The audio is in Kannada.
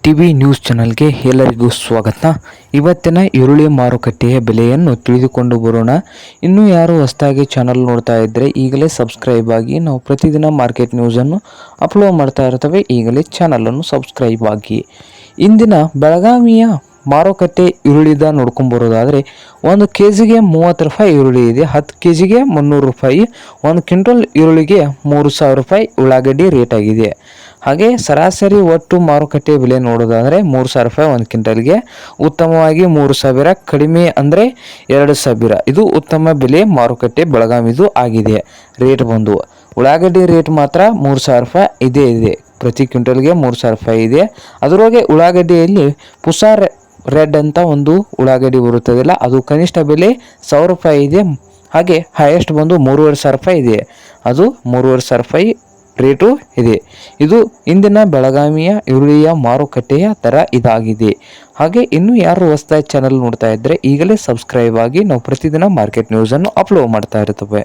ಟಿವಿ ನ್ಯೂಸ್ ಚಾನಲ್ಗೆ ಎಲ್ಲರಿಗೂ ಸ್ವಾಗತ. ಇವತ್ತಿನ ಈರುಳ್ಳಿ ಮಾರುಕಟ್ಟೆಯ ಬೆಲೆಯನ್ನು ತಿಳಿದುಕೊಂಡು ಬರೋಣ. ಇನ್ನೂ ಯಾರು ಹೊಸದಾಗಿ ಚಾನಲ್ ನೋಡ್ತಾ ಇದ್ದರೆ ಈಗಲೇ ಸಬ್ಸ್ಕ್ರೈಬ್ ಆಗಿ. ನಾವು ಪ್ರತಿದಿನ ಮಾರ್ಕೆಟ್ ನ್ಯೂಸನ್ನು ಅಪ್ಲೋಡ್ ಮಾಡ್ತಾ ಇರ್ತವೆ. ಈಗಲೇ ಚಾನಲನ್ನು ಸಬ್ಸ್ಕ್ರೈಬ್ ಆಗಿ. ಇಂದಿನ ಬೆಳಗಾವಿಯ ಮಾರುಕಟ್ಟೆ ಈರುಳ್ಳಿದ ನೋಡ್ಕೊಂಬರೋದಾದರೆ 1 kgಗೆ 30 ರೂಪಾಯಿ ಈರುಳ್ಳಿ ಇದೆ. 10 kgಗೆ 300 ರೂಪಾಯಿ. 1 ಕ್ವಿಂಟಲ್ ಈರುಳ್ಳಿಗೆ 3000 ರೂಪಾಯಿ ಉಳ್ಳಾಗಡ್ಡಿ ರೇಟ್ ಆಗಿದೆ. ಹಾಗೆ ಸರಾಸರಿ ಒಟ್ಟು ಮಾರುಕಟ್ಟೆ ಬೆಲೆ ನೋಡೋದಾದರೆ 3000 ರೂಪಾಯಿ 1 ಕ್ವಿಂಟಲ್ಗೆ. ಉತ್ತಮವಾಗಿ 3000, ಕಡಿಮೆ ಅಂದರೆ 2000. ಇದು ಉತ್ತಮ ಬೆಲೆ ಮಾರುಕಟ್ಟೆ ಬೆಳಗಾವಿದು ಆಗಿದೆ. ರೇಟ್ ಬಂದು ಉಳ್ಳಾಗಡ್ಡಿ ರೇಟ್ ಮಾತ್ರ 3000 ರೂಪಾಯಿ ಇದೆ. ಪ್ರತಿ ಕ್ವಿಂಟಲ್ಗೆ 3000 ರೂಪಾಯಿ ಇದೆ. ಅದರೊಳಗೆ ಉಳ್ಳಾಗಡ್ಡಿಯಲ್ಲಿ ಪುಸಾರ್ ರೆಡ್ ಅಂತ ಒಂದು ಉಳ್ಳಾಗಡ್ಡಿ ಬರುತ್ತದಿಲ್ಲ, ಅದು ಕನಿಷ್ಠ ಬೆಲೆ 1000 ರೂಪಾಯಿ ಇದೆ. ಹಾಗೆ ಹೈಯೆಸ್ಟ್ ಬಂದು 3500 ರೂಪಾಯಿ ಇದೆ. ಅದು 3500 ರೂಪಾಯಿ ರೇಟು ಇದೆ. ಇದು ಇಂದಿನ ಬೆಳಗಾವಿಯ ಈರುಳ್ಳಿಯ ಮಾರುಕಟ್ಟೆಯ ದರ ಇದಾಗಿದೆ. ಹಾಗೆ ಇನ್ನೂ ಯಾರು ಹೊಸದಾಗಿ ಚಾನಲ್ ನೋಡ್ತಾ ಇದ್ದರೆ ಈಗಲೇ ಸಬ್ಸ್ಕ್ರೈಬ್ ಆಗಿ. ನಾವು ಪ್ರತಿದಿನ ಮಾರ್ಕೆಟ್ ನ್ಯೂಸನ್ನು ಅಪ್ಲೋಡ್ ಮಾಡ್ತಾ ಇರ್ತವೆ.